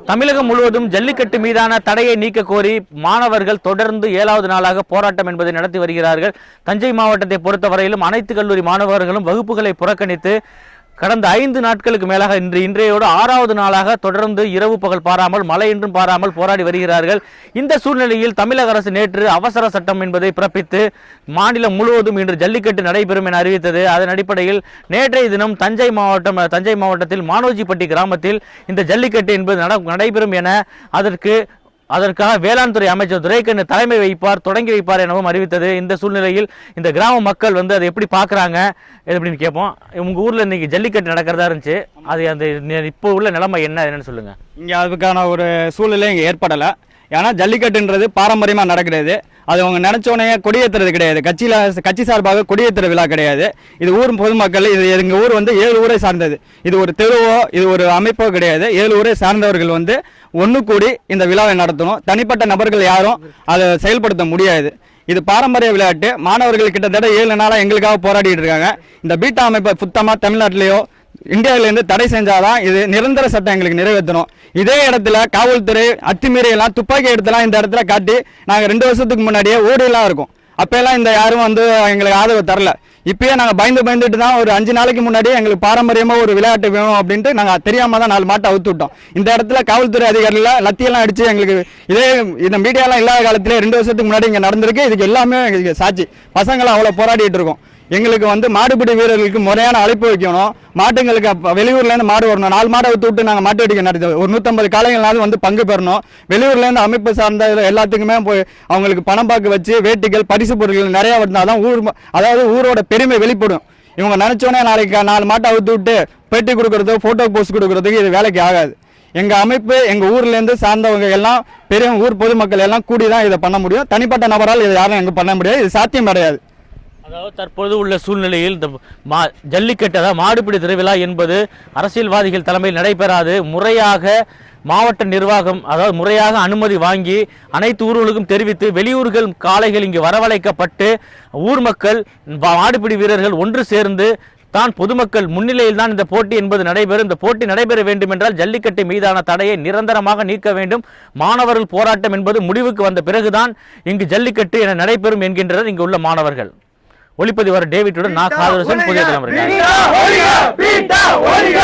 தமிழகம் முழுவதும் ஜல்லிக்கட்டு மீதான தடையை நீக்க கோரி மாணவர்கள் தொடர்ந்து 7வது நாளாக போராட்டம் என்பதை நடத்தி வருகிறார்கள். தஞ்சை மாவட்டத்தை பொறுத்தவரையிலும் அனைத்து கல்லூரி மாணவர்களும் வகுப்புகளை புறக்கணித்து கடந்த 5 நாட்களுக்கு மேலாக இன்றையோடு 6வது நாளாக தொடர்ந்து இரவு பகல் பாராமல் மழை என்றும் பாராமல் போராடி வருகிறார்கள். இந்த சூழ்நிலையில் தமிழக அரசு நேற்று அவசர சட்டம் என்பதை பிறப்பித்து மாநிலம் முழுவதும் இன்று ஜல்லிக்கட்டு நடைபெறும் என அறிவித்தது. அதன் அடிப்படையில் நேற்றைய தினம் தஞ்சை மாவட்டத்தில் மானோஜிப்பட்டி கிராமத்தில் இந்த ஜல்லிக்கட்டு என்பது நடைபெறும் என அதற்காக வேளாண் துறை அமைச்சர் துரைக்கண்ணு தலைமை தொடங்கி வைப்பார் எனவும் அறிவித்தது. இந்த சூழ்நிலையில் இந்த கிராம மக்கள் அதை எப்படி பார்க்குறாங்க எப்படின்னு கேட்போம். உங்கள் ஊரில் இன்னைக்கு ஜல்லிக்கட்டு நடக்கிறதா இருந்துச்சு, அது இப்போ உள்ள நிலைமை என்னன்னு சொல்லுங்க. இங்கே அதுக்கான ஒரு சூழ்நிலை இங்கே ஏற்படலை. ஏன்னா ஜல்லிக்கட்டுன்றது பாரம்பரியமாக நடக்கிறது. அது அவங்க நினைச்சோடனே கொடியேற்றுறது கிடையாது. கட்சி சார்பாக கொடியேற்றுற விழா கிடையாது. இது ஊர் பொதுமக்கள், இது எங்கள் ஊர் 7 ஊரை சார்ந்தது. இது ஒரு தெருவோ இது ஒரு அமைப்போ கிடையாது. 7 ஊரை சார்ந்தவர்கள் ஒன்று கூடி இந்த விழாவை நடத்தணும். தனிப்பட்ட நபர்கள் யாரும் அதை செயல்படுத்த முடியாது. இது பாரம்பரிய விளையாட்டு. மாணவர்கள் கிட்டத்தட்ட 7 நாளாக எங்களுக்காக போராடிட்டு இருக்காங்க. இந்த பீட்டா அமைப்பை சுத்தமாக தமிழ்நாட்டிலேயோ இந்தியாவிலேருந்து தடை செஞ்சாதான் இது நிரந்தர சட்டம் எங்களுக்கு நிறைவேற்றணும். இதே இடத்துல காவல்துறை அத்துமீறியெல்லாம் துப்பாக்கி எடுத்துலாம் இந்த இடத்துல காட்டி நாங்கள் 2 வருஷத்துக்கு முன்னாடியே ஓடிலாம் இருக்கோம். அப்போல்லாம் இந்த யாரும் எங்களுக்கு ஆதரவு தரல. இப்பயே நாங்கள் பயந்துட்டு தான் ஒரு 5 நாளைக்கு முன்னாடியே எங்களுக்கு பாரம்பரியமாக ஒரு விளையாட்டு வேணும் அப்படின்ட்டு நாங்கள் தெரியாமல் தான் 4 மாட்டை அவுத்து விட்டோம். இந்த இடத்துல காவல்துறை அதிகாரிகள் லத்தியெல்லாம் அடித்து எங்களுக்கு இந்த மீடியாலாம் இல்லாத காலத்திலே 2 வருஷத்துக்கு முன்னாடி இங்கே நடந்திருக்கு. இதுக்கு எல்லாமே சாட்சி. பசங்களாம் அவ்வளோ போராடிட்டு இருக்கோம். எங்களுக்கு மாடுபிடி வீரர்களுக்கு முறையான அழைப்பு வைக்கணும். மாட்டுங்களுக்கு வெளியூர்லேருந்து மாடு வரணும். 4 மாடை விட்டு நாங்கள் மாட்டு வெடிக்க நடத்துவோம். ஒரு 150 காளைகளாவது பங்கு பெறணும். வெளியூர்லேருந்து அமைப்பு சார்ந்த எல்லாத்துக்குமே போய் அவங்களுக்கு பணம் பாக்கு வச்சு வேட்டிகள் பரிசு பொருட்கள் நிறையா வந்தாதான் ஊரோட பெருமை வெளிப்படும். இவங்க நினச்சோன்னே நாளைக்கு 4 மாட்டை விட்டு பேட்டி கொடுக்குறதோ ஃபோட்டோ போஸ்ட் கொடுக்குறதுக்கு இது வேலைக்கு ஆகாது. எங்கள் அமைப்பு எங்கள் ஊர்லேருந்து சார்ந்தவங்க எல்லாம் பெரிய ஊர் பொதுமக்கள் எல்லாம் கூடி தான் இதை பண்ண முடியும். தனிப்பட்ட நபரால் இதை யாரும் எங்கே பண்ண முடியாது. இது சாத்தியம் கிடையாது. அதாவது தற்போது உள்ள சூழ்நிலையில் இந்த ஜல்லிக்கட்டு அதாவது மாடுபிடி திருவிழா என்பது அரசியல்வாதிகள் தலைமையில் நடைபெறாது. முறையாக மாவட்ட நிர்வாகம் முறையாக அனுமதி வாங்கி அனைத்து ஊர்களுக்கும் தெரிவித்து வெளியூர்கள் காளைகள் இங்கு வரவழைக்கப்பட்டு ஊர் மக்கள் மாடுபிடி வீரர்கள் ஒன்று சேர்ந்து தான் பொதுமக்கள் முன்னிலையில் தான் இந்த போட்டி என்பது நடைபெறும். இந்த போட்டி நடைபெற வேண்டும் என்றால் ஜல்லிக்கட்டு மீதான தடையை நிரந்தரமாக நீக்க வேண்டும். மாணவர்கள் போராட்டம் என்பது முடிவுக்கு வந்த பிறகுதான் இங்கு ஜல்லிக்கட்டு என நடைபெறும் என்கின்றனர் இங்கு உள்ள மாணவர்கள். ஒளிப்பதிவாளர் டேவிட்டுடன் நான் காதரசன், புதிய தலைமுறை.